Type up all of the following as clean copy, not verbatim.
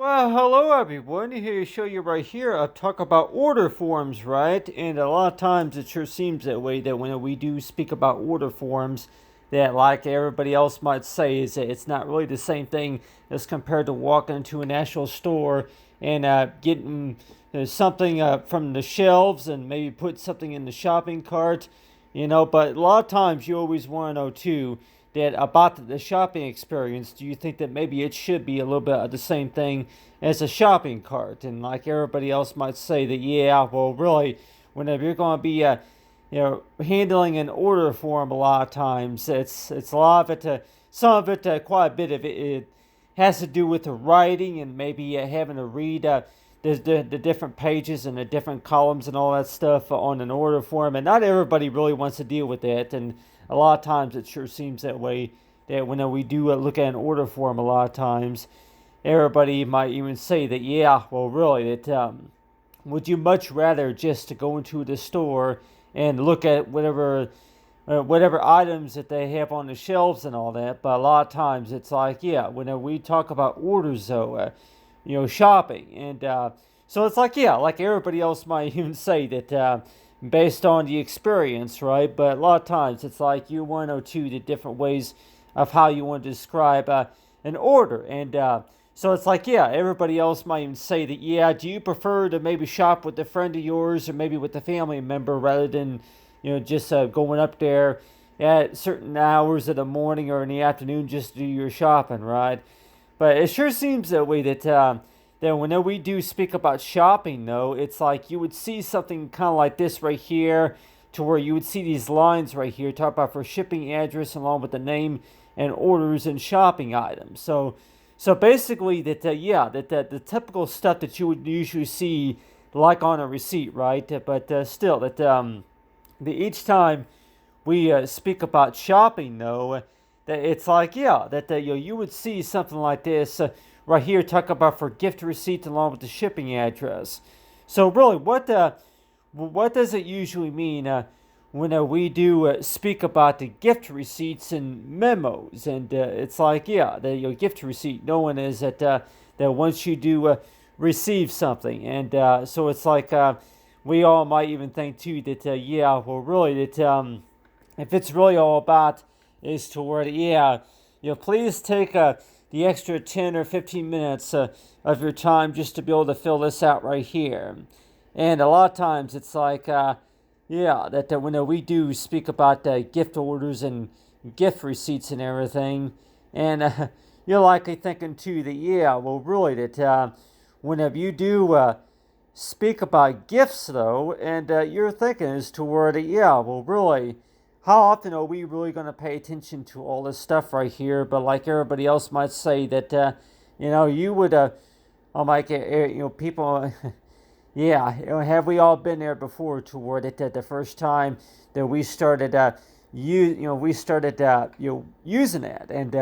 Well, hello everyone. Here to show you right here. I talk about order forms, right? And a lot of times it sure seems that way. That when we do speak about order forms, that like everybody else might say, is that it's not really the same thing as compared to walking into an actual store and getting something from the shelves and maybe put something in the shopping cart, But a lot of times you always want to know too that about the shopping experience. Do you think that maybe it should be a little bit of the same thing as a shopping cart? And like everybody else might say that, yeah, well, really, whenever you're going to be, handling an order form, a lot of times it's a lot of it. Some of it, quite a bit of it has to do with the writing and maybe having to read the different pages and the different columns and all that stuff on an order form. And not everybody really wants to deal with that. And a lot of times it sure seems that way. That when we do look at an order form, a lot of times everybody might even say that, yeah, well, really, that would you much rather just to go into the store and look at whatever items that they have on the shelves and all that? But a lot of times it's like, yeah, when we talk about orders, though, shopping, and so it's like, yeah, like everybody else might even say that. Based on the experience, right? But a lot of times it's like you want to know too the different ways of how you want to describe an order, and so it's like, yeah, everybody else might even say that, yeah, do you prefer to maybe shop with a friend of yours or maybe with a family member rather than just going up there at certain hours of the morning or in the afternoon just to do your shopping, right? But it sure seems that way that whenever we do speak about shopping, though, it's like you would see something kind of like this right here, to where you would see these lines right here, talk about for shipping address along with the name and orders and shopping items. So basically, that the typical stuff that you would usually see, like on a receipt, right? But still, each time we speak about shopping, though, that it's like, yeah, that you would see something like this right here, talk about for gift receipt along with the shipping address. So really, what does it usually mean when we do speak about the gift receipts and memos? And it's like, yeah, the your gift receipt, knowing is that once you do receive something, and so it's like we all might even think too that, yeah, well, really, that if it's really all about is toward, yeah, please take the extra 10 or 15 minutes of your time just to be able to fill this out right here. And a lot of times it's like, yeah, that when we do speak about gift orders and gift receipts and everything, and you're likely thinking too that, yeah, well, really, that whenever you do speak about gifts, though, and you're thinking as to where, that, yeah, well, really, how often are we really going to pay attention to all this stuff right here? But like everybody else might say that, you would, I'm like, people, yeah, have we all been there before toward it that the first time that we started, using that, and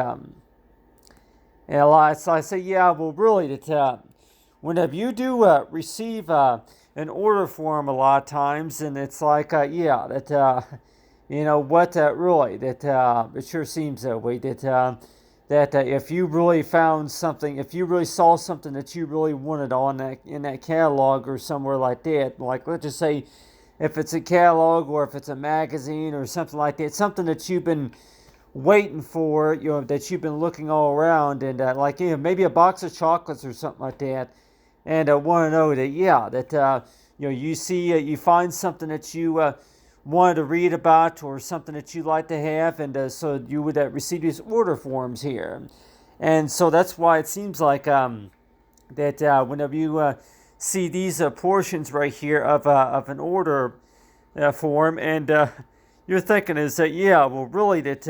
a lot, so I say, yeah, well, really, that whenever you do receive an order form, a lot of times, and it's like, yeah, that. What really that it sure seems that way that if you really found something, if you really saw something that you really wanted on that in that catalog or somewhere like that, like let's just say if it's a catalog or if it's a magazine or something like that, something that you've been waiting for, that you've been looking all around, and like, maybe a box of chocolates or something like that, and I want to know that, yeah, that you see, you find something that you wanted to read about or something that you'd like to have, and so you would receive these order forms here. And so that's why it seems like that whenever you see these portions right here of an order form, and you're thinking is that, yeah, well, really, that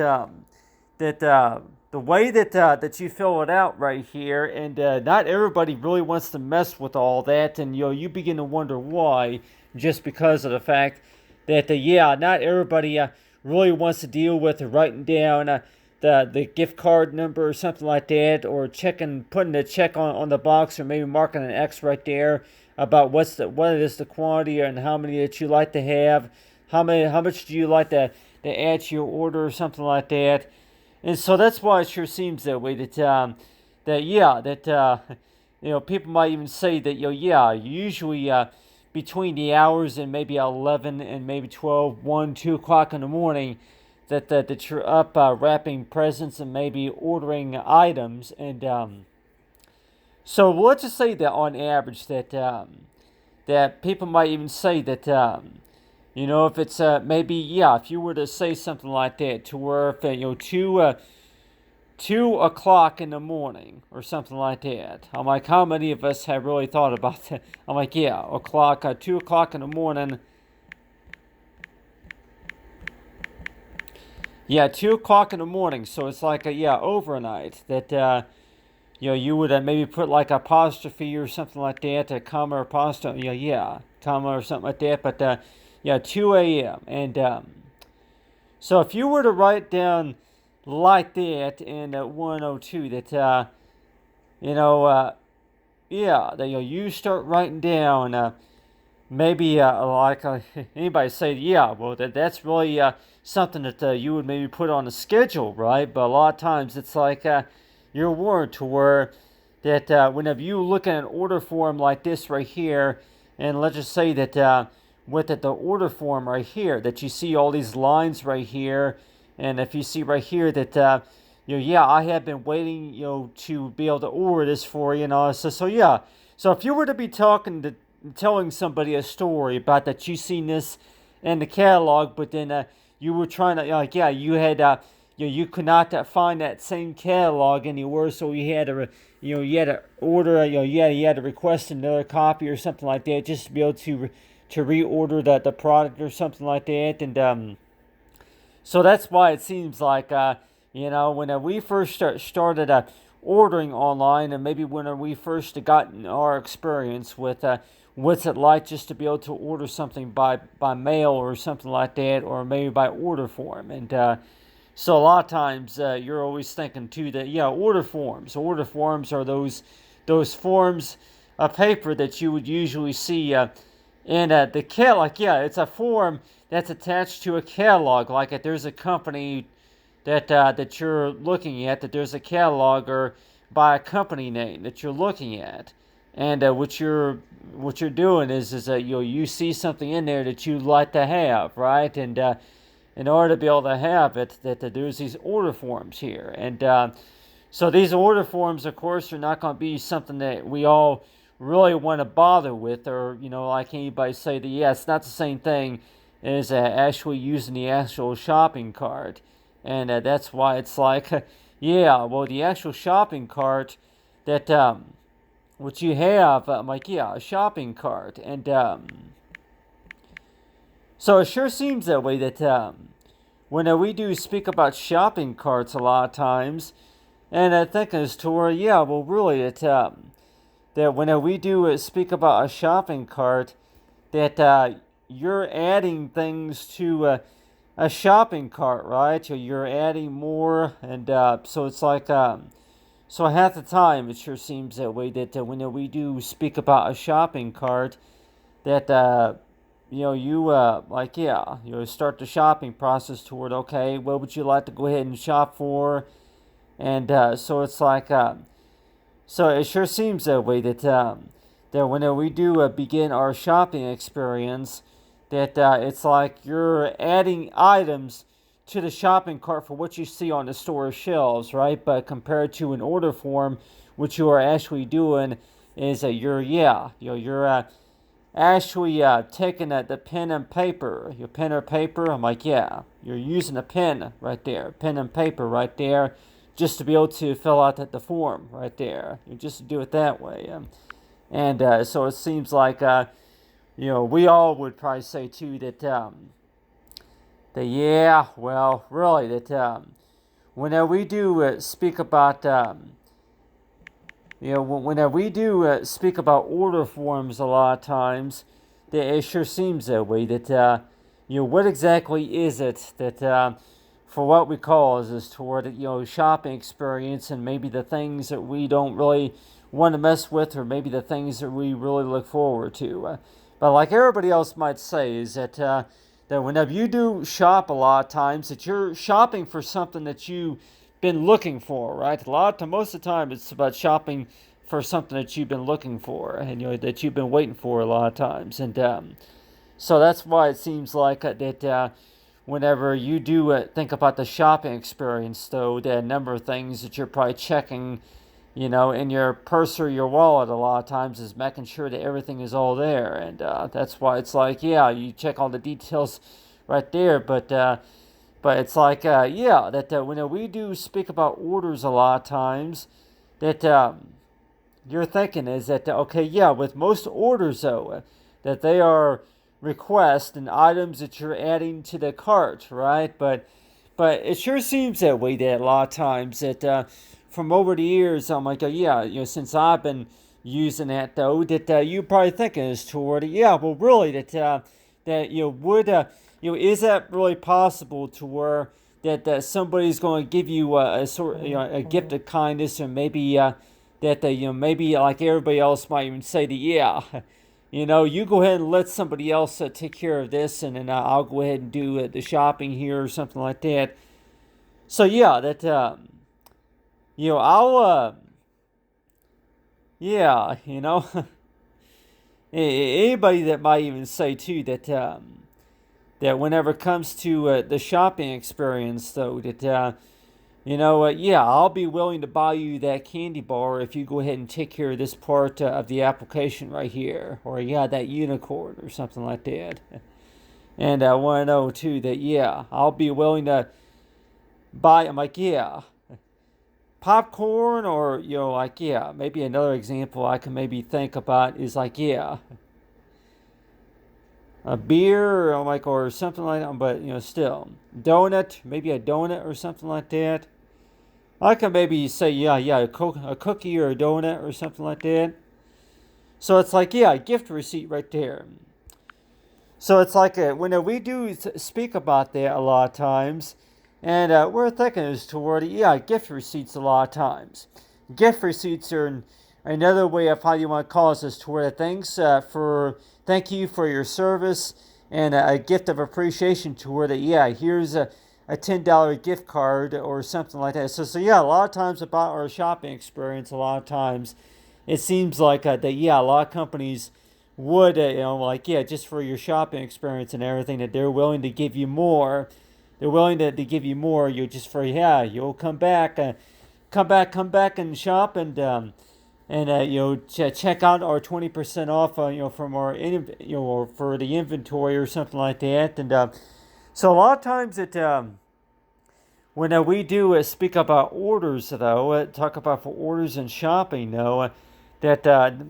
the way that you fill it out right here, and not everybody really wants to mess with all that, and you begin to wonder why, just because of the fact that, yeah, not everybody really wants to deal with writing down the gift card number or something like that, or putting a check on the box, or maybe marking an X right there about what is the quantity and how many that you like to have, how much do you like to add to your order or something like that. And so that's why it sure seems that way, that yeah, that people might even say that, yeah, usually between the hours and maybe 11 and maybe 12, 1, 2 o'clock in the morning, that you're up wrapping presents and maybe ordering items. And so let's just say that on average that people might even say that, if it's maybe, yeah, if you were to say something like that, to where if, 2 o'clock in the morning or something like that. I'm like, how many of us have really thought about that? I'm like, yeah, 2 o'clock in the morning. Yeah, 2 o'clock in the morning. So it's like overnight that you would maybe put like apostrophe or something like that, a comma or apostrophe, comma or something like that. But 2 a.m. And so if you were to write down like that in 102, that that you start writing down. Maybe like anybody say, yeah, well that's really something that you would maybe put on a schedule, right? But a lot of times it's like you're warned to where that whenever you look at an order form like this right here, and let's just say that with the order form right here, that you see all these lines right here, and if you see right here that I have been waiting, to be able to order this for you, so yeah. So if you were to be telling somebody a story about that you seen this in the catalog, but then you were trying to you had you could not find that same catalog anywhere, so you had to you had to order you had to request another copy or something like that just to be able to reorder the product or something like that. And so that's why it seems like when we first started ordering online, and maybe when we first gotten our experience with what's it like just to be able to order something by mail or something like that, or maybe by order form. And so a lot of times you're always thinking too that order forms are those forms of paper that you would usually see in the catalog. It's a form that's attached to a catalog, like if there's a company that you're looking at, that there's a catalog or by a company name that you're looking at. And what you're doing is that you see something in there that you'd like to have, right? And in order to be able to have it, that there's these order forms here. And so these order forms, of course, are not going to be something that we all really want to bother with, or like anybody say that it's not the same thing as actually using the actual shopping cart. And that's why it's like the actual shopping cart that what you have, a shopping cart. And so it sure seems that way, that when we do speak about shopping carts a lot of times, and I think as to where, really, that when we do speak about a shopping cart, that you're adding things to a shopping cart, right? You're adding more, and so it's like, so half the time it sure seems that way, that when we do speak about a shopping cart, that you start the shopping process toward, okay, what would you like to go ahead and shop for? And so it's like, so it sure seems that way, that when we do begin our shopping experience, that it's like you're adding items to the shopping cart for what you see on the store shelves, right? But compared to an order form, what you are actually doing is you're actually taking the pen and paper, your pen or paper. I'm like, you're using a pen right there, pen and paper right there, just to be able to fill out the form right there. You just do it that way. And so it seems like we all would probably say too that really, that whenever we do speak about whenever we do speak about order forms, a lot of times that it sure seems that way, that what exactly is it that for what we call is toward shopping experience, and maybe the things that we don't really want to mess with, or maybe the things that we really look forward to. But like everybody else might say, is that whenever you do shop, a lot of times that you're shopping for something that you've been looking for, right? Most of the time it's about shopping for something that you've been looking for, and that you've been waiting for a lot of times. And so that's why it seems like that whenever you do think about the shopping experience, though, there are a number of things that you're probably checking, in your purse or your wallet a lot of times, is making sure that everything is all there. And that's why it's like, yeah, you check all the details right there. But it's like, that when we do speak about orders a lot of times, that you're thinking is that, okay, yeah, with most orders, though, that they are requests and items that you're adding to the cart, right? But it sure seems that way that a lot of times that from over the years, I'm like, yeah, since I've been using that, though, that you probably thinking is toward, yeah, well, really, that would, is that really possible to where that somebody's going to give you a sort, a gift of kindness, or maybe that maybe like everybody else might even say that, yeah, you go ahead and let somebody else take care of this, and then I'll go ahead and do the shopping here or something like that. So yeah, that I'll yeah, anybody that might even say too that whenever it comes to the shopping experience, though, that yeah, I'll be willing to buy you that candy bar if you go ahead and take care of this part of the application right here, or yeah, that unicorn or something like that. And I want to know too that, yeah, I'll be willing to buy. I'm like, yeah, popcorn, or like, yeah, maybe another example I can maybe think about is like, yeah, a beer, or like, or something like that. But still, donut, maybe a donut or something like that. I can maybe say, yeah, a cookie or a donut or something like that. So it's like, yeah, a gift receipt right there. So it's like when we do speak about that a lot of times, and we're thinking is toward, yeah, gift receipts a lot of times. Gift receipts are another way of how you want to call us, is toward thanks thank you for your service, and a gift of appreciation toward it. Yeah, here's a $10 gift card or something like that. So yeah, a lot of times about our shopping experience, a lot of times it seems like that, yeah, a lot of companies would, like, yeah, just for your shopping experience and everything, that they're willing to give you more. They're willing to give you more. You just for, yeah, you'll come back and shop, and check out our 20% off, from our, or for the inventory or something like that. And so a lot of times when we do speak about orders, though, talk about for orders and shopping, though, that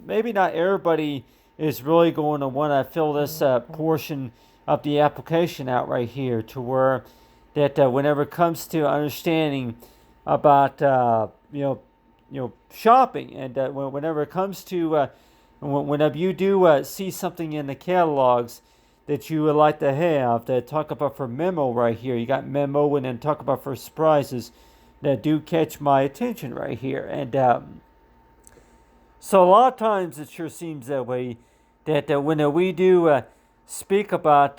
maybe not everybody is really going to want to fill this portion of the application out right here, to where that whenever it comes to understanding about shopping, and whenever it comes to whenever you do see something in the catalogs that you would like to have, that talk about for memo right here. You got memo, and then talk about for surprises that do catch my attention right here. And so a lot of times it sure seems that way, that when we do speak about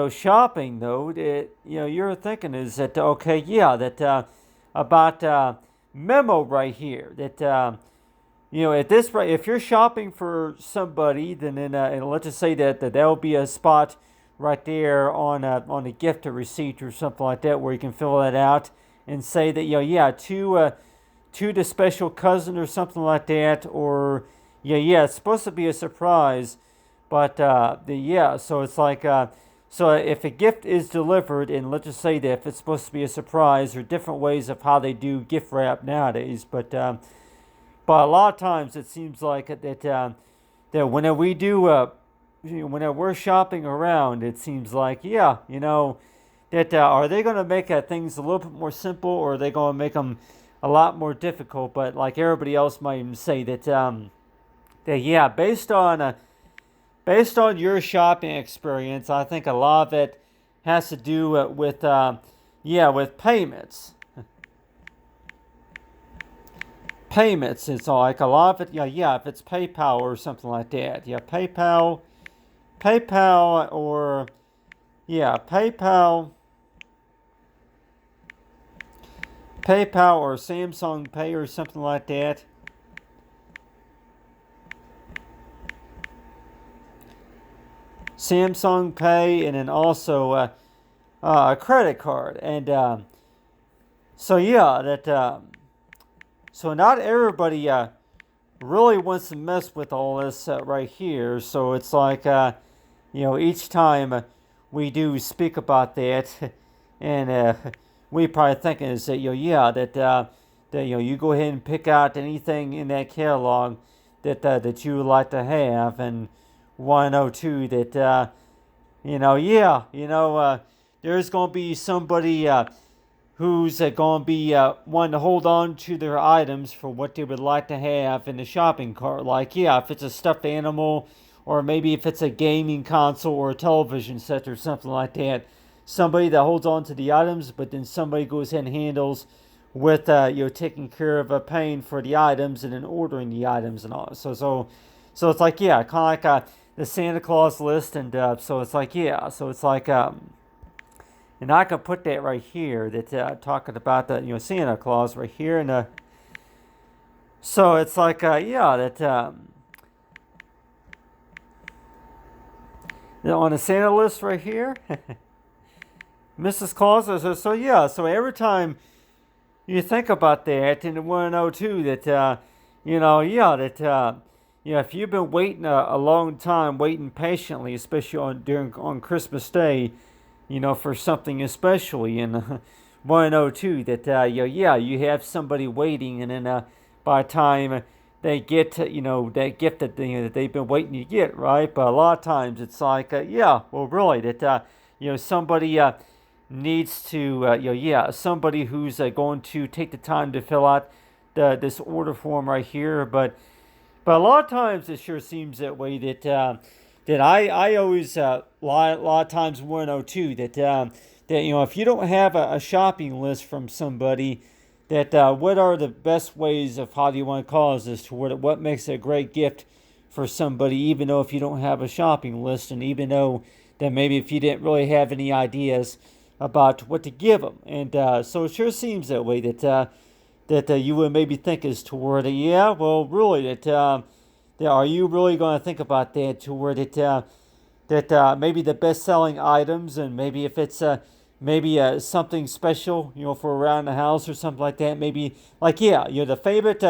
shopping, though, that you're thinking is that, okay, yeah, that about memo right here, that at this rate, if you're shopping for somebody, then and let's just say that there'll be a spot right there on a gift receipt or something like that, where you can fill that out and say that, to the special cousin or something like that, or it's supposed to be a surprise, but so it's like, so if a gift is delivered, and let's just say that if it's supposed to be a surprise, or different ways of how they do gift wrap nowadays, but a lot of times it seems like that when we do when we're shopping around, it seems like, that are they going to make things a little bit more simple, or are they going to make them a lot more difficult? But like everybody else might even say that based on your shopping experience, I think a lot of it has to do with payments. Payments. It's like a lot of it. If it's PayPal or something like that. PayPal, or PayPal or Samsung Pay or something like that. Samsung Pay, and then also a credit card. And so yeah, that so not everybody really wants to mess with all this right here. So it's like each time we do speak about that, and we probably thinking is that that you go ahead and pick out anything in that catalog that you would like to have, and want to know too that there's going to be somebody who's going to be wanting to hold on to their items for what they would like to have in the shopping cart. Like, yeah, if it's a stuffed animal, or maybe if it's a gaming console or a television set or something like that. Somebody that holds on to the items, but then somebody goes ahead and handles with taking care of paying for the items and then ordering the items and all. So it's like, yeah, kind of like the Santa Claus list, and so it's like, yeah, so it's like and I can put that right here that talking about the Santa Claus right here, and so it's like that on the Santa list right here, Mrs. Claus. So yeah, so every time you think about that, and you want to know too that if you've been waiting a long time, waiting patiently, especially on Christmas Day, for something especially, and want to know too that you have somebody waiting, and then by the time they get that gift that they've been waiting to get, right? But a lot of times it's like well, really that somebody needs to somebody who's going to take the time to fill out this order form right here, but a lot of times it sure seems that way that I always lot of times want to know too that if you don't have a shopping list from somebody, that what are the best ways of how do you want to cause this to what makes a great gift for somebody, even though if you don't have a shopping list, and even though that maybe if you didn't really have any ideas about what to give them. And so it sure seems that way that you would maybe think is toward well, really that are you really going to think about that toward that maybe the best-selling items, and maybe if it's maybe something special for around the house or something like that, maybe like the favorite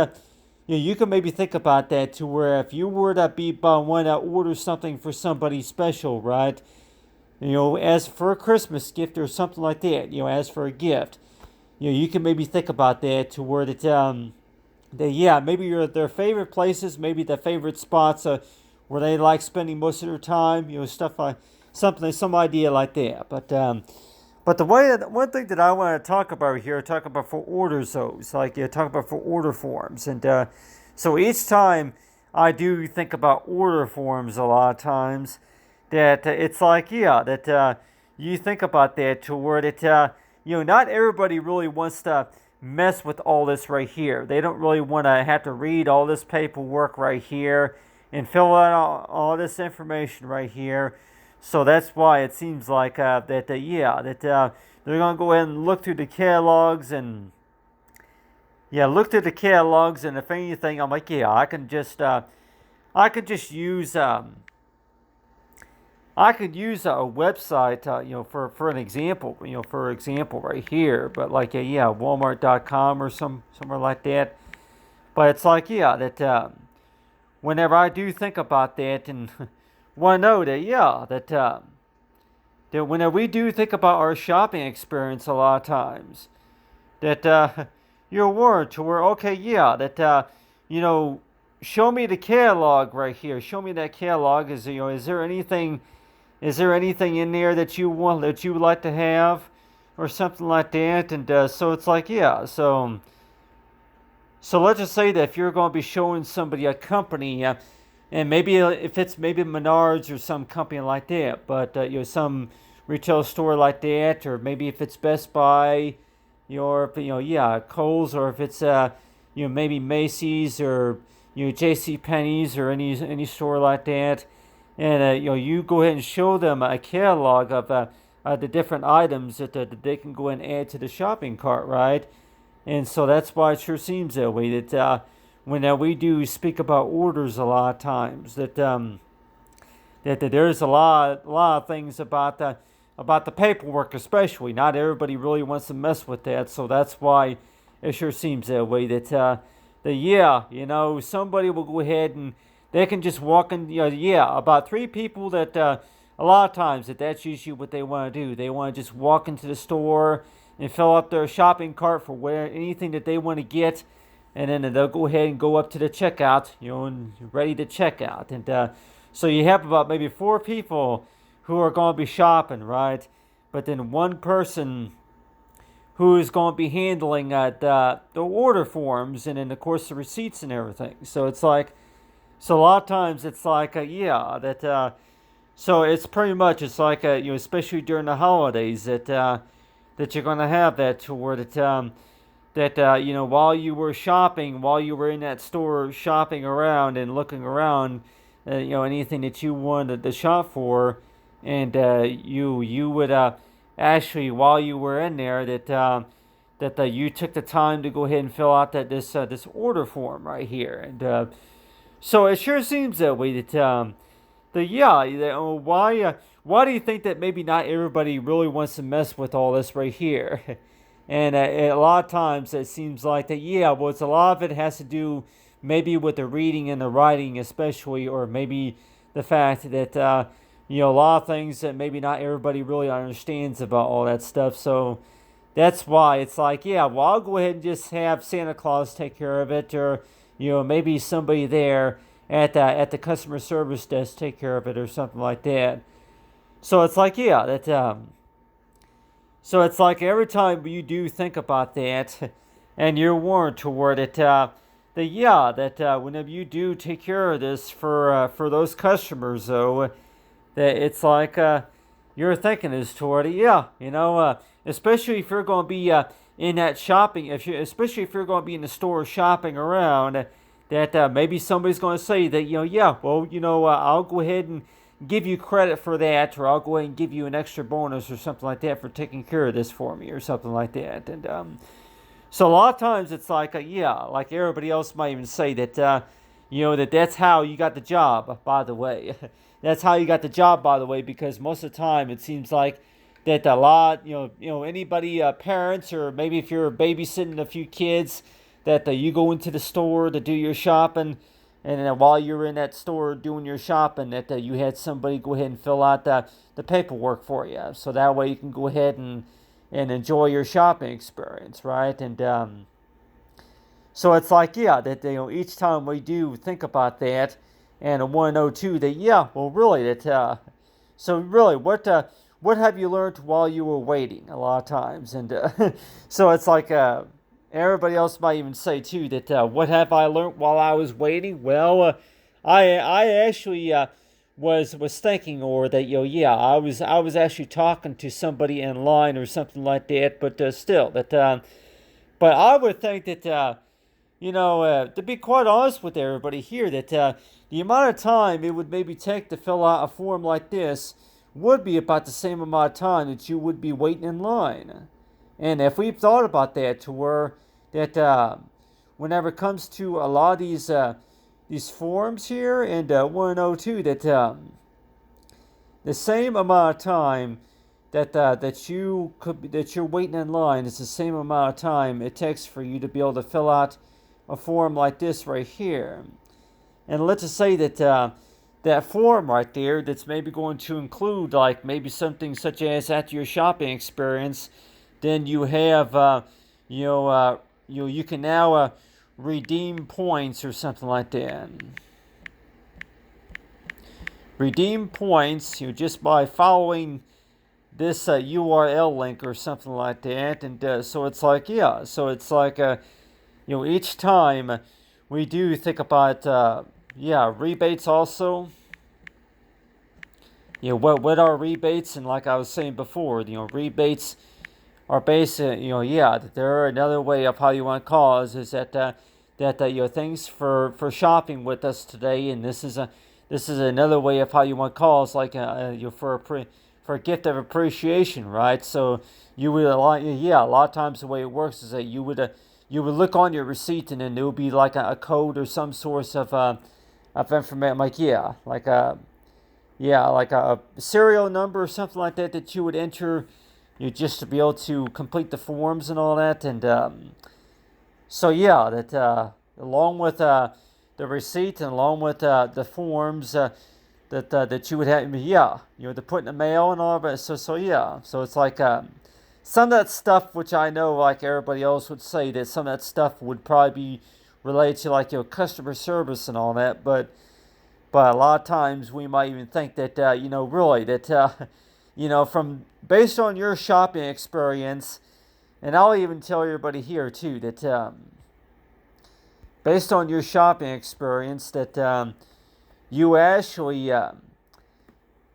you can maybe think about that to where if you were to be want to order something for somebody special, right? As for a Christmas gift or something like that, as for a gift, you can maybe think about that to where maybe their favorite places, maybe their favorite spots where they like spending most of their time, stuff like some idea like that. But the one thing that I want to talk about here, talk about for orders, though, it's like talk about for order forms, and so each time I do think about order forms, a lot of times that it's like that you think about that to where that not everybody really wants to mess with all this right here. They don't really want to have to read all this paperwork right here and fill out all this information right here. So that's why it seems like that they're going to go ahead and look through the catalogs, and if anything, I'm like, I can just use I could use a website, for an example, right here, but like Walmart.com or somewhere like that. But it's like that whenever I do think about that, and want to know that whenever we do think about our shopping experience, a lot of times that you're warned to where show me the catalog right here. Show me that catalog. Is there anything in there that you would like to have, or something like that? And so it's like so let's just say that if you're going to be showing somebody a company, and maybe if it's maybe Menards or some company like that, but some retail store like that, or maybe if it's Best Buy, or if, Kohl's, or if it's maybe Macy's, or J.C. Penney's, or any store like that. And you go ahead and show them a catalog of the different items that they can go and add to the shopping cart, right? And so that's why it sure seems that way that when we do speak about orders a lot of times, that that there's a lot of things about the paperwork, especially. Not everybody really wants to mess with that, so that's why it sure seems that way. That yeah, somebody will go ahead and they can just walk in. Yeah, about three people that a lot of times that's usually what they want to do. They want to just walk into the store and fill up their shopping cart for anything that they want to get, and then they'll go ahead and go up to the checkout, and ready to check out. And so you have about maybe four people who are going to be shopping, right? But then one person who is going to be handling the order forms and then of course the receipts and everything. So it's like, so a lot of times it's like, yeah, that. So it's pretty much it's like especially during the holidays that you're going to have that to where that while you were shopping, while you were in that store shopping around and looking around, anything that you wanted to shop for, and you would actually while you were in there that you took the time to go ahead and fill out this order form right here, and so it sure seems that way why do you think that maybe not everybody really wants to mess with all this right here? And a lot of times it seems like that, yeah, well, it's a lot of it has to do maybe with the reading and the writing, especially, or maybe the fact that, a lot of things that maybe not everybody really understands about all that stuff. So that's why it's like, yeah, well, I'll go ahead and just have Santa Claus take care of it, or, maybe somebody there at the customer service desk take care of it, or something like that. So it's like, yeah, so it's like every time you do think about that, and you're warned toward it, whenever you do take care of this for those customers, though, that it's like you're thinking is toward it, yeah, especially if you're going to be in that shopping, especially if you're going to be in the store shopping around, that maybe somebody's going to say that, yeah, well, I'll go ahead and give you credit for that, or I'll go ahead and give you an extra bonus or something like that for taking care of this for me, or something like that. And so a lot of times it's like, yeah, like everybody else might even say that, that's how you got the job, by the way. That's how you got the job, by the way, because most of the time it seems like that a lot, anybody, parents, or maybe if you're babysitting a few kids, that you go into the store to do your shopping, and then while you're in that store doing your shopping, that you had somebody go ahead and fill out the paperwork for you, so that way you can go ahead and enjoy your shopping experience, right? And so it's like, yeah, that each time we do think about that, and I want to know too that, yeah, well, really, that so really, what have you learned while you were waiting? A lot of times, and so it's like everybody else might even say too that what have I learned while I was waiting? Well, I actually was thinking, or that yeah, I was actually talking to somebody in line or something like that. But still, but I would think that to be quite honest with everybody here, that the amount of time it would maybe take to fill out a form like this would be about the same amount of time that you would be waiting in line. And if we've thought about that, to where that whenever it comes to a lot of these forms here, and 102, that the same amount of time that you're waiting in line is the same amount of time it takes for you to be able to fill out a form like this right here. And let's just say that that form right there, that's maybe going to include like maybe something such as after your shopping experience, then you have you can now redeem points or something like that. Redeem points, just by following this URL link or something like that, and so it's like, yeah, so it's like each time we do think about rebates also. What are rebates? And like I was saying before, rebates are basic. They're another way of how you want to call it, is that things for shopping with us today, and this is another way of how you want to call it, like for a gift of appreciation, right? So you would a lot of times the way it works is that you would look on your receipt, and then there would be like a code or some source of information, yeah, like a serial number or something like that that you would enter, just to be able to complete the forms and all that. And so yeah, that along with the receipt and along with the forms that you would have, yeah, to put in the mail and all that. So yeah, so it's like some of that stuff, which I know, like everybody else would say, that some of that stuff would probably be related to like customer service and all that, but a lot of times we might even think that really that from based on your shopping experience, and I'll even tell everybody here too that based on your shopping experience that you actually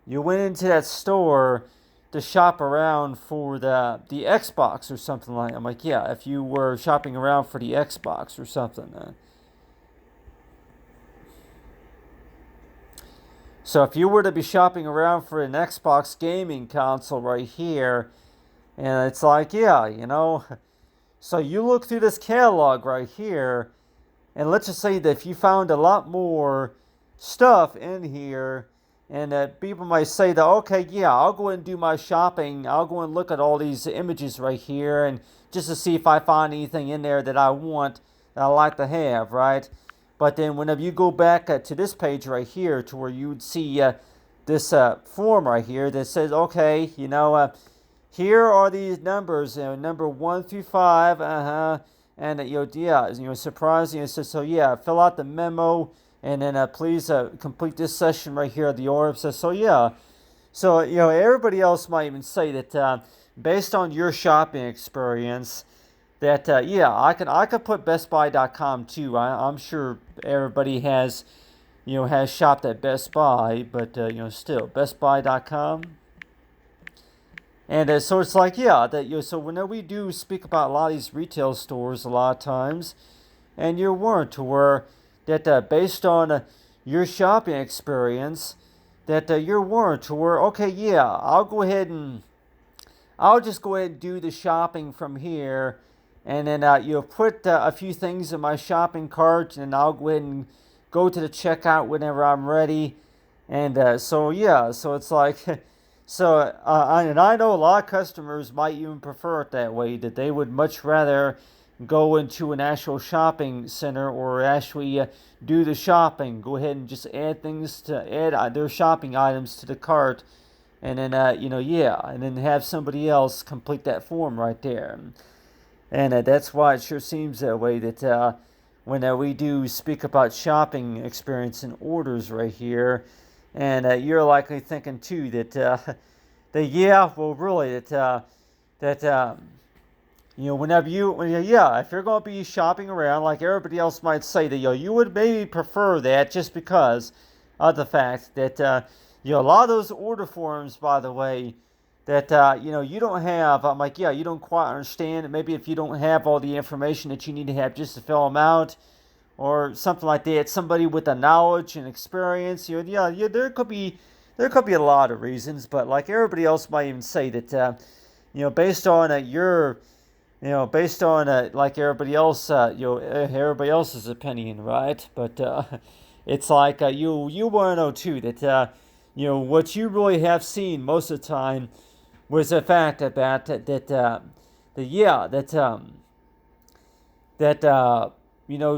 you went into that store to shop around for the Xbox or something like that. I'm like, yeah, if you were shopping around for the Xbox or something. So if you were to be shopping around for an Xbox gaming console right here, and it's like, yeah, so you look through this catalog right here, and let's just say that if you found a lot more stuff in here, and that people might say that, okay, yeah, I'll go and do my shopping. I'll go and look at all these images right here, and just to see if I find anything in there that I want, that I like to have, right? But then whenever you go back to this page right here, to where you would see this form right here that says, okay, here are these numbers, number 1 through 5, and yeah, surprising. It says, so yeah, fill out the memo, and then please complete this session right here at the order. So yeah, so everybody else might even say that based on your shopping experience, that yeah, I could put BestBuy.com too. I'm sure everybody has shopped at Best Buy, but still BestBuy.com. And so it's like, yeah, that so whenever we do speak about a lot of these retail stores, a lot of times, and you weren't to where that based on your shopping experience, that you're warned to where, okay, yeah, I'll just go ahead and do the shopping from here, and then put a few things in my shopping cart, and I'll go ahead and go to the checkout whenever I'm ready. And so yeah, so it's like, so and I know a lot of customers might even prefer it that way, that they would much rather go into an actual shopping center or actually do the shopping. Go ahead and just add their shopping items to the cart, and then yeah, and then have somebody else complete that form right there. And that's why it sure seems that way, that when we do speak about shopping experience and orders right here, and you're likely thinking too that yeah, well, really that whenever yeah, if you're going to be shopping around like everybody else might say, that you would maybe prefer that, just because of the fact that a lot of those order forms, by the way, that you don't have. I'm like, yeah, you don't quite understand. Maybe if you don't have all the information that you need to have just to fill them out, or something like that. Somebody with the knowledge and experience, yeah, there could be a lot of reasons, but like everybody else might even say that, based on based on like everybody else, everybody else's opinion, right? But it's like you want to know too that what you really have seen most of the time was the fact about yeah, that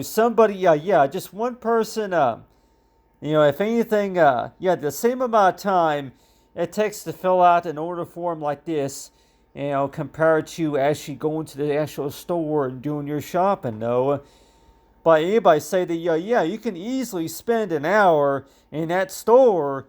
somebody, yeah, just one person, if anything, yeah, the same amount of time it takes to fill out an order form like this, compared to actually going to the actual store and doing your shopping, though. But anybody say that, yeah, you can easily spend an hour in that store,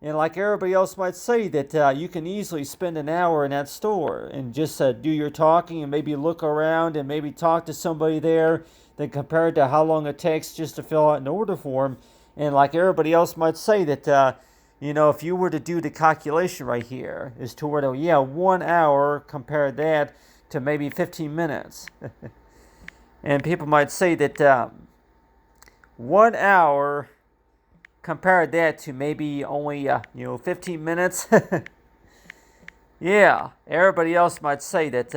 and like everybody else might say that you can easily spend an hour in that store and just do your talking and maybe look around and maybe talk to somebody there, then compared to how long it takes just to fill out an order form. And like everybody else might say that, if you were to do the calculation right here, is to where, yeah, 1 hour, compare that to maybe 15 minutes. And people might say that 1 hour, compare that to maybe only 15 minutes. Yeah, everybody else might say that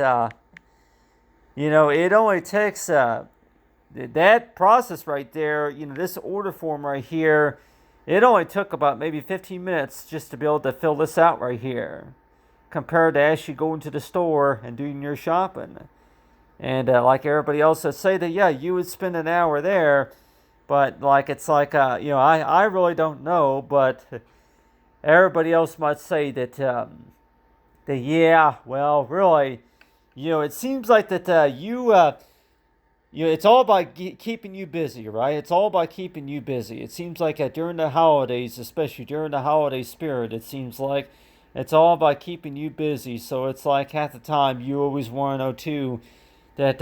it only takes that process right there, this order form right here, it only took about maybe 15 minutes just to be able to fill this out right here, compared to actually going to the store and doing your shopping. And like everybody else says, say that yeah, you would spend an hour there, but like it's like I really don't know, but everybody else might say that that yeah, well, really, it seems like that it's all about keeping you busy, right? It's all about keeping you busy. It seems like during the holidays, especially during the holiday spirit, it seems like it's all about keeping you busy. So it's like half the time you always want to know too that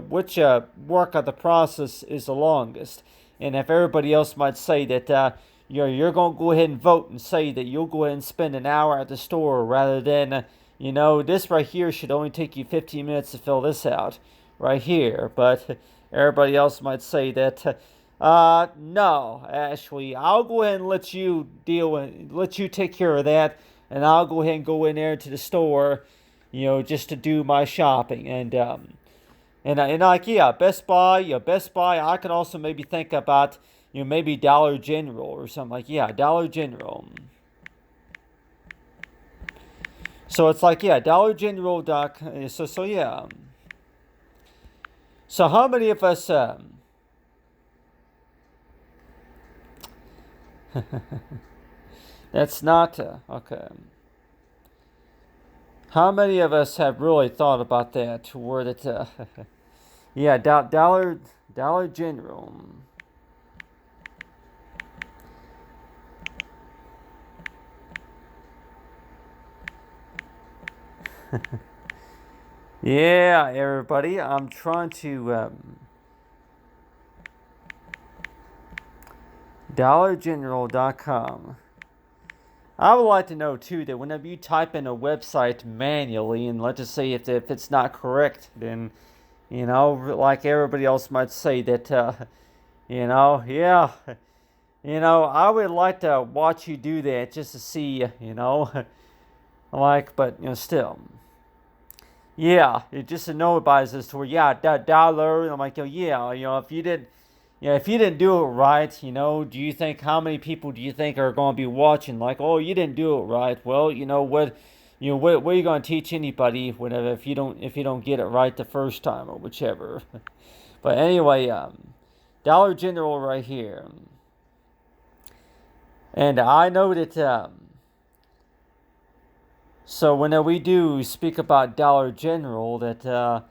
which work of the process is the longest. And if everybody else might say that you're going to go ahead and vote and say that you'll go ahead and spend an hour at the store rather than this right here should only take you 15 minutes to fill this out right here. But everybody else might say that no, actually, I'll go ahead and let you take care of that, and I'll go ahead and go in there to the store, just to do my shopping. And like yeah, Best Buy, I could also maybe think about maybe Dollar General or something like yeah, Dollar General. So it's like yeah, Dollar General. So yeah. So how many of us? That's not okay. How many of us have really thought about that? To where that yeah, Dollar General. Yeah, everybody, I'm trying to DollarGeneral.com. I would like to know too that whenever you type in a website manually, and let's just say if it's not correct, then like everybody else might say that yeah, I would like to watch you do that just to see, like, but still. Yeah, it just to know about it as to where yeah, dollar. And I'm like, yeah, if you didn't do it right, do you think how many people do you think are going to be watching? Like, oh, you didn't do it right. Well, what are you going to teach anybody whenever if you don't get it right the first time or whichever. But anyway, Dollar General right here, and I know that. So whenever we do speak about Dollar General, that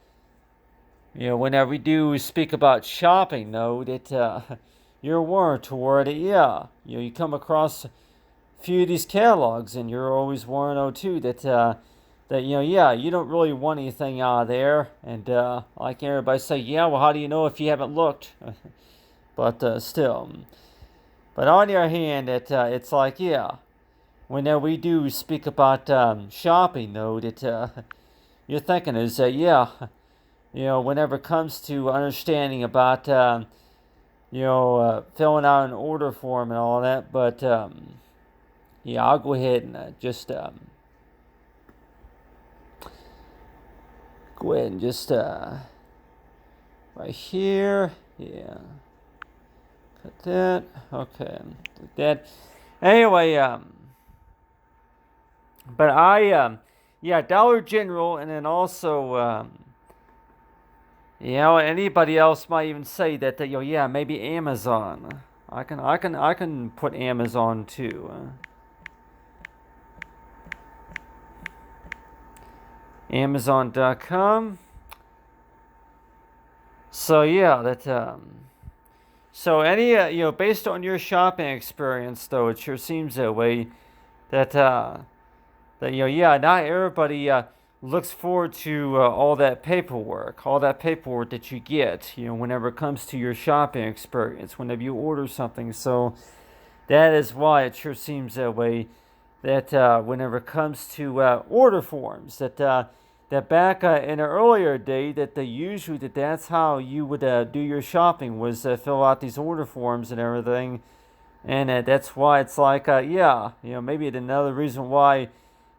whenever we do speak about shopping, though, that you're warned toward it. Yeah, you come across a few of these catalogs, and you're always warned, too, that yeah, you don't really want anything out of there, and like everybody say, yeah, well, how do you know if you haven't looked? But still, but on the other hand, it's like yeah. Whenever we do speak about shopping, though, that you're thinking is that yeah, whenever it comes to understanding about filling out an order form and all that, but yeah, I'll go ahead and just right here, yeah, put that, okay, like that. Anyway, but yeah, Dollar General, and then also, anybody else might even say that, yeah, maybe Amazon. I can put Amazon too. Amazon.com. So yeah, so any based on your shopping experience, though, it sure seems that way. That yeah, not everybody looks forward to all that paperwork that you get, whenever it comes to your shopping experience, whenever you order something. So that is why it sure seems that way. That whenever it comes to order forms, that back in an earlier day, that they usually that's how you would do your shopping was fill out these order forms and everything, and that's why it's like yeah, maybe another reason why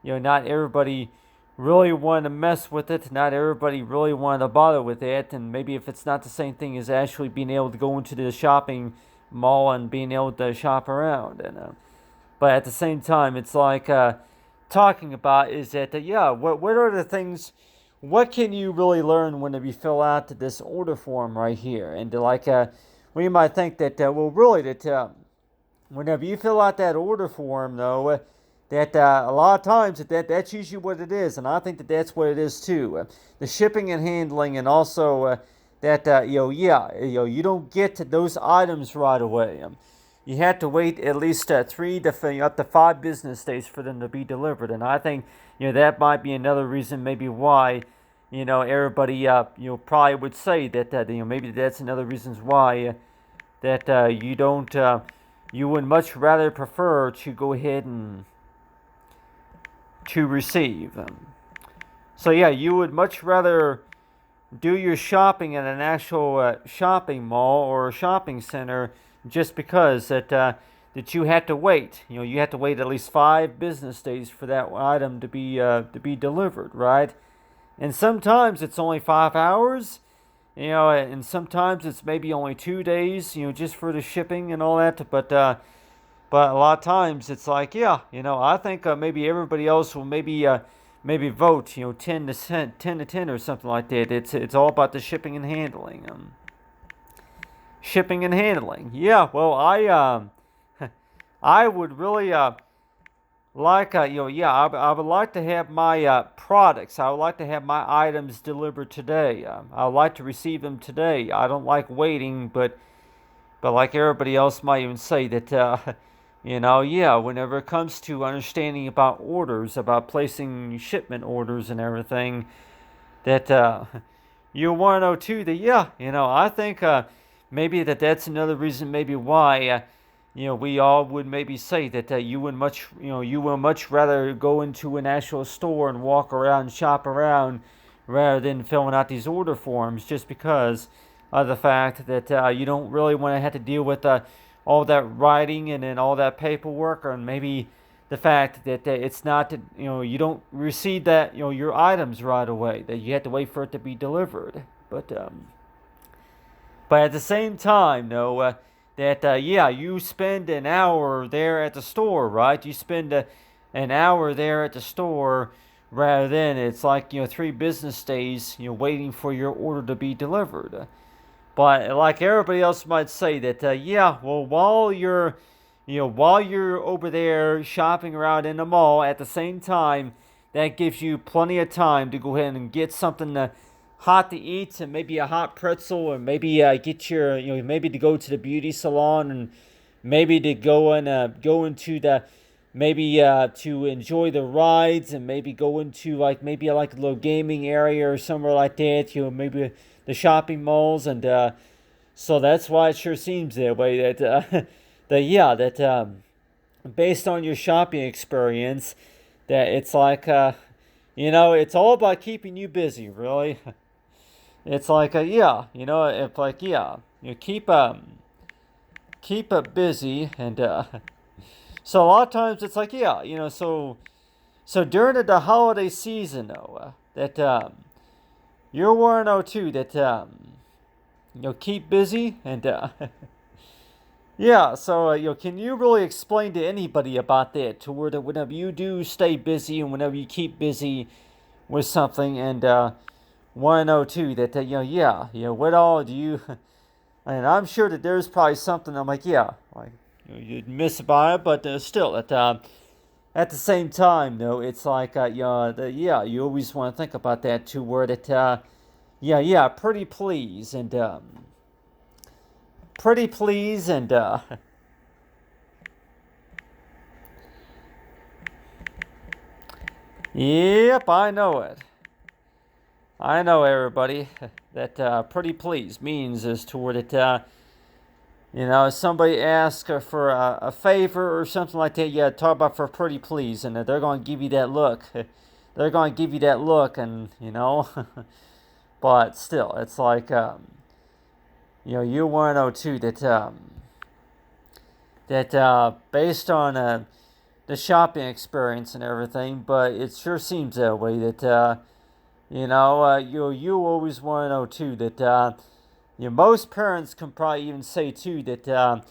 not everybody really wanted to mess with it. Not everybody really wanted to bother with it. And maybe if it's not the same thing as actually being able to go into the shopping mall and being able to shop around. And but at the same time, it's like talking about is that yeah, what are the things? What can you really learn whenever you fill out this order form right here? And like we might think that well, really that whenever you fill out that order form, though, that a lot of times that's usually what it is, and I think that that's what it is too. The shipping and handling, and also that you don't get those items right away. You have to wait at least 3 to up to 5 business days for them to be delivered, and I think that might be another reason maybe why everybody probably would say that maybe that's another reasons why that you don't you would much rather prefer to go ahead and to receive. So yeah, you would much rather do your shopping at an actual shopping mall or a shopping center just because that you had to wait. You have to wait at least 5 business days for that item to be delivered, right? And sometimes it's only 5 hours, and sometimes it's maybe only 2 days, just for the shipping and all that. But a lot of times it's like, yeah, I think maybe everybody else will maybe vote, 10 to 10 or something like that. It's all about the shipping and handling. Shipping and handling. Yeah, well, I would really like I would like to have my products. I would like to have my items delivered today. I would like to receive them today. I don't like waiting, but like everybody else might even say that whenever it comes to understanding about orders, about placing shipment orders and everything, that you want to know too that I think maybe that's another reason maybe why we all would maybe say that you would much rather go into an actual store and walk around and shop around rather than filling out these order forms, just because of the fact that you don't really want to have to deal with all that writing and then all that paperwork, or maybe the fact that it's not you don't receive that your items right away, that you have to wait for it to be delivered. But at the same time, though, that you spend an hour there at the store, right? You spend an hour there at the store rather than it's like 3 business days waiting for your order to be delivered. But like everybody else might say that well, while you're over there shopping around in the mall, at the same time that gives you plenty of time to go ahead and get something hot to eat, and maybe a hot pretzel, or maybe get your maybe to go to the beauty salon, and maybe to go into the maybe to enjoy the rides, and maybe go into maybe like a little gaming area or somewhere like that, maybe the shopping malls. And so that's why it sure seems that way, that that based on your shopping experience, that it's like it's all about keeping you busy, really. It's like it's like keep busy. And so a lot of times it's like so during the holiday season, though, that you're want to know too that keep busy. And yeah, so can you really explain to anybody about that, to where that whenever you do stay busy and whenever you keep busy with something, and want to know too that what all do you and I'm sure that there's probably something I'm like you'd miss about it, but still at the same time, though, it's like you always want to think about that, to where that pretty please. And pretty please. And yep, I know it. I know, everybody, that pretty please means is toward it. Somebody asks for a favor or something like that, talk about for pretty please, and they're going to give you that look. They're going to give you that look, and but still, it's like you want to know too that based on the shopping experience and everything, but it sure seems that way, that you always want to know too most parents can probably even say too that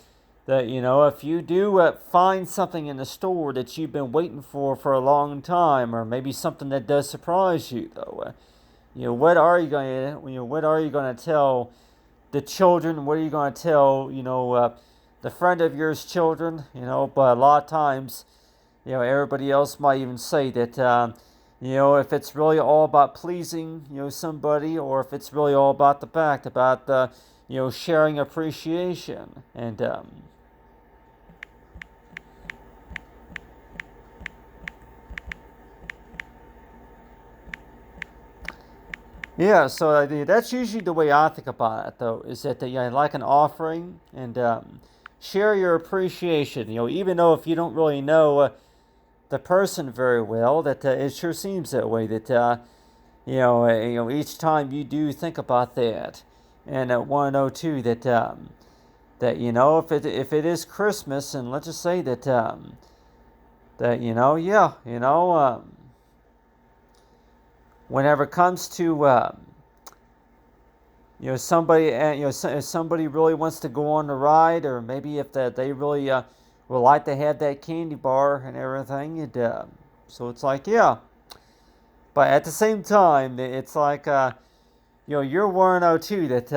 if you do find something in the store that you've been waiting for a long time, or maybe something that does surprise you, though, what are you going to tell the children? What are you going to tell the friend of yours children? But a lot of times, everybody else might even say that if it's really all about pleasing somebody, or if it's really all about the fact about sharing appreciation. And yeah, so that's usually the way I think about it, though, is that like an offering, and share your appreciation. Even though if you don't really know the person very well, that it sure seems that way. That each time you do think about that, and want to know too that if it is Christmas, and let's just say that whenever it comes to somebody if somebody really wants to go on the ride, or maybe if that they really would like to have that candy bar and everything, so it's like, yeah, but at the same time, it's like you're one oh two that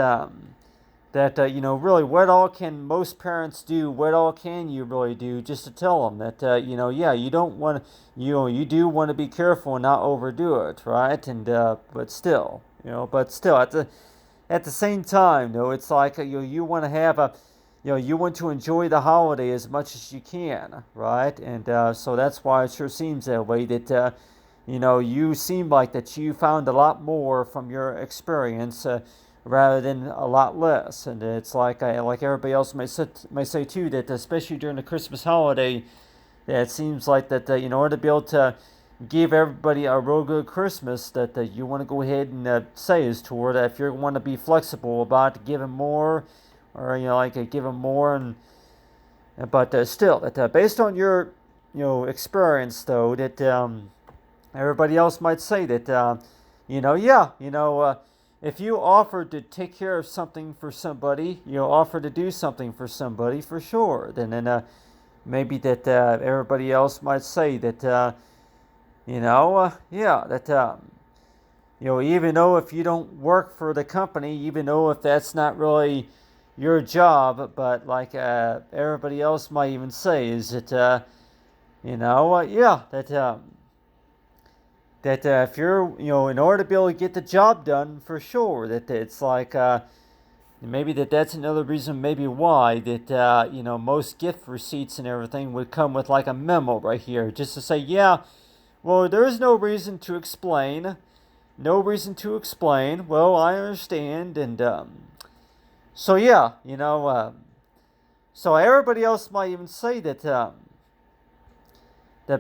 really, what all can most parents do? What all can you really do just to tell them that yeah, you don't want to, you do want to be careful and not overdo it, right? And but still, at the same time, though, it's like you want to have a you want to enjoy the holiday as much as you can, right? And so that's why it sure seems that way, that you seem like that you found a lot more from your experience rather than a lot less. And it's like everybody else may say too, that especially during the Christmas holiday, that it seems like that in order to be able to give everybody a real good Christmas, that you want to go ahead and say is toward that if you want to be flexible about giving more, or giving more, and but still that based on your experience, though, that everybody else might say that yeah, if you offer to take care of something for somebody, offer to do something for somebody, for sure, then maybe that everybody else might say that yeah, that even though if you don't work for the company, even though if that's not really your job, but like everybody else might even say is that yeah, that if you're in order to be able to get the job done, for sure, that it's like maybe that's another reason, maybe why that most gift receipts and everything would come with like a memo right here, just to say, yeah, well, there is no reason to explain. No reason to explain. Well, I understand. And so, yeah, so everybody else might even say that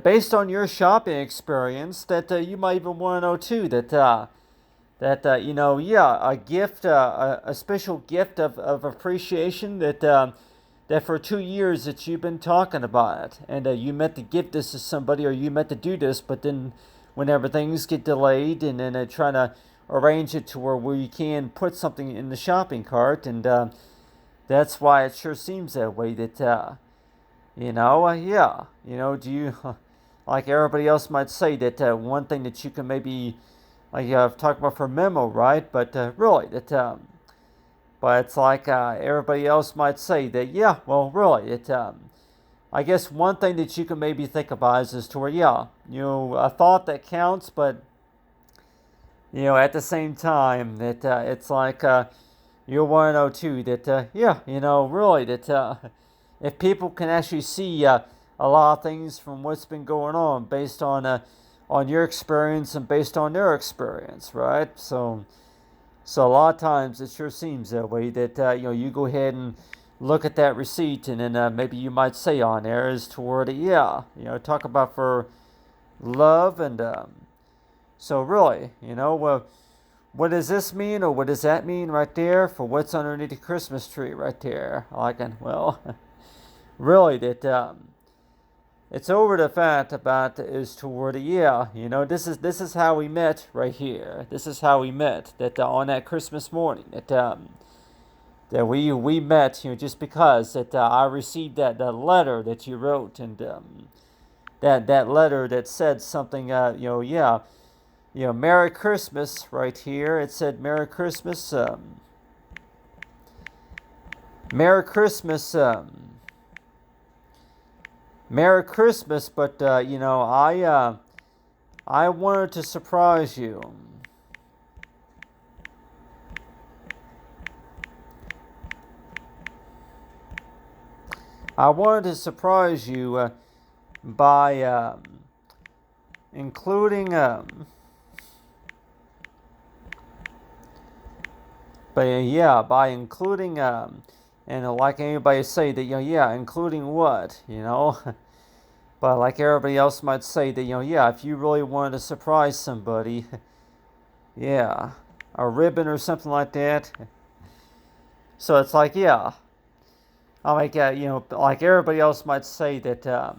based on your shopping experience, that you might even want to know too that yeah, a gift, a special gift of appreciation, that for 2 years that you've been talking about it, and you meant to give this to somebody, or you meant to do this, but then whenever things get delayed, and then trying to arrange it to where you can put something in the shopping cart, and that's why it sure seems that way, that yeah, do you like everybody else might say that one thing that you can maybe, like I've talked about for memo, right? But really that but it's like everybody else might say that, yeah, well, really, I guess one thing that you can maybe think about is to where, yeah, a thought that counts, but at the same time that it's like you'll want to know too that yeah, really, that if people can actually see a lot of things from what's been going on based on your experience and based on their experience, right? So a lot of times it sure seems that way, that you go ahead and look at that receipt, and then maybe you might say on there is toward it, yeah, talk about for love, and so really, well, what does this mean, or what does that mean right there for what's underneath the Christmas tree right there? Like, well, really, that it's over the fact about is toward it, yeah, this is how we met right here. This is how we met, that on that Christmas morning, that that we met, just because that I received that letter that you wrote, and that letter that said something, yeah, Merry Christmas right here. It said Merry Christmas, Merry Christmas, Merry Christmas, but I wanted to surprise you. I wanted to surprise you by including, by including, and like anybody say that, yeah, including what, But like everybody else might say that, yeah, if you really wanted to surprise somebody, yeah, a ribbon or something like that. So it's like, yeah, I'll make like everybody else might say that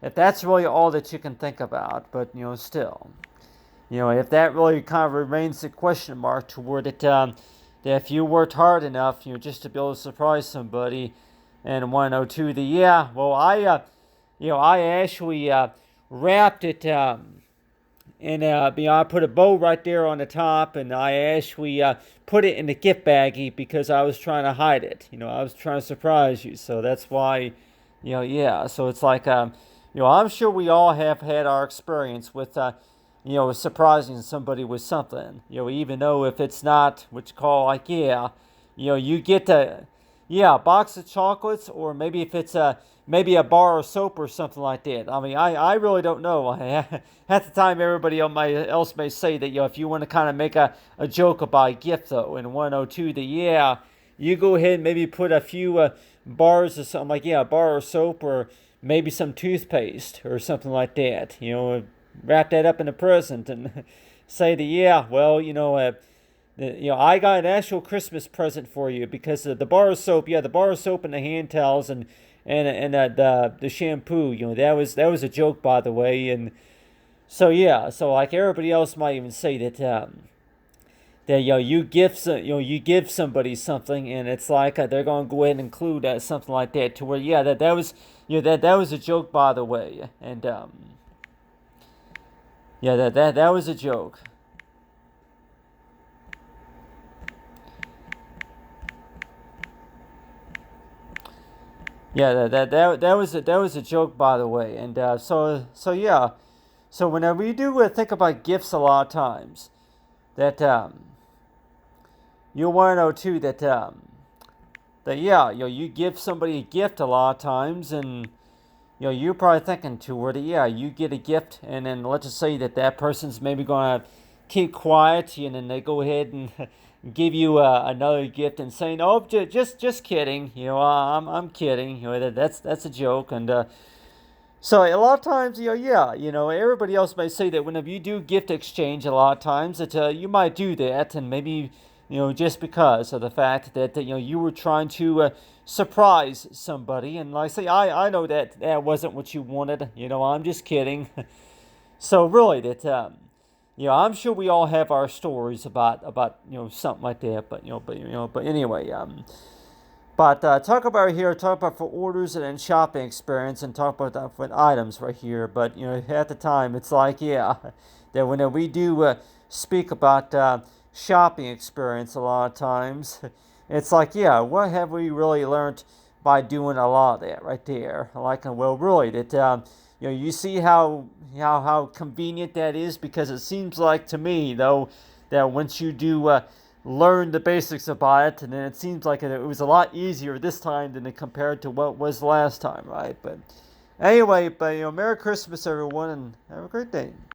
if that's really all that you can think about, but still, if that really kind of remains a question mark toward it, that if you worked hard enough, just to be able to surprise somebody, and 102, well, I actually wrapped it. And I put a bow right there on the top, and I actually put it in the gift baggie because I was trying to hide it. I was trying to surprise you, so that's why, yeah. So it's like, I'm sure we all have had our experience with, surprising somebody with something. Even though if it's not what you call like, yeah, you get a box of chocolates, or maybe if it's maybe a bar of soap or something like that. I mean, I really don't know. At the time, everybody else may say that, if you want to kind of make a joke about a gift, though, in 102, that, yeah, you go ahead and maybe put a few bars or something like, yeah, a bar of soap, or maybe some toothpaste or something like that. Wrap that up in a present and say that, yeah, well, I got an actual Christmas present for you because the bar of soap, the bar of soap and the hand towels and the shampoo, that was a joke, by the way. And so yeah, so like everybody else might even say that that you give somebody something, and it's like they're gonna go ahead and include something like that, to where, yeah, that was that was a joke, by the way. And yeah, that was a joke. Yeah, that was a joke, by the way. And so yeah, so whenever you do think about gifts, a lot of times that you'll want to know too that, yeah, you give somebody a gift a lot of times, and you're probably thinking to where, yeah, you get a gift, and then let's just say that person's maybe gonna keep quiet, and then they go ahead and give you another gift and saying, "Oh, just kidding," I'm kidding, that's a joke. And so a lot of times, yeah, everybody else may say that whenever you do gift exchange, a lot of times that you might do that, and maybe just because of the fact that you were trying to surprise somebody, and like I say, I know that wasn't what you wanted. I'm just kidding. So really, that I'm sure we all have our stories about something like that, but anyway, but talk about here, talk about for orders and then shopping experience, and talk about for items right here. But at the time, it's like, yeah, that when we do speak about shopping experience, a lot of times, it's like, yeah, what have we really learned by doing a lot of that right there? Like, well, really, that you see how convenient that is, because it seems like to me, though, that once you do learn the basics about it, and then it seems like it was a lot easier this time than it compared to what was last time, right? But anyway, Merry Christmas, everyone, and have a great day.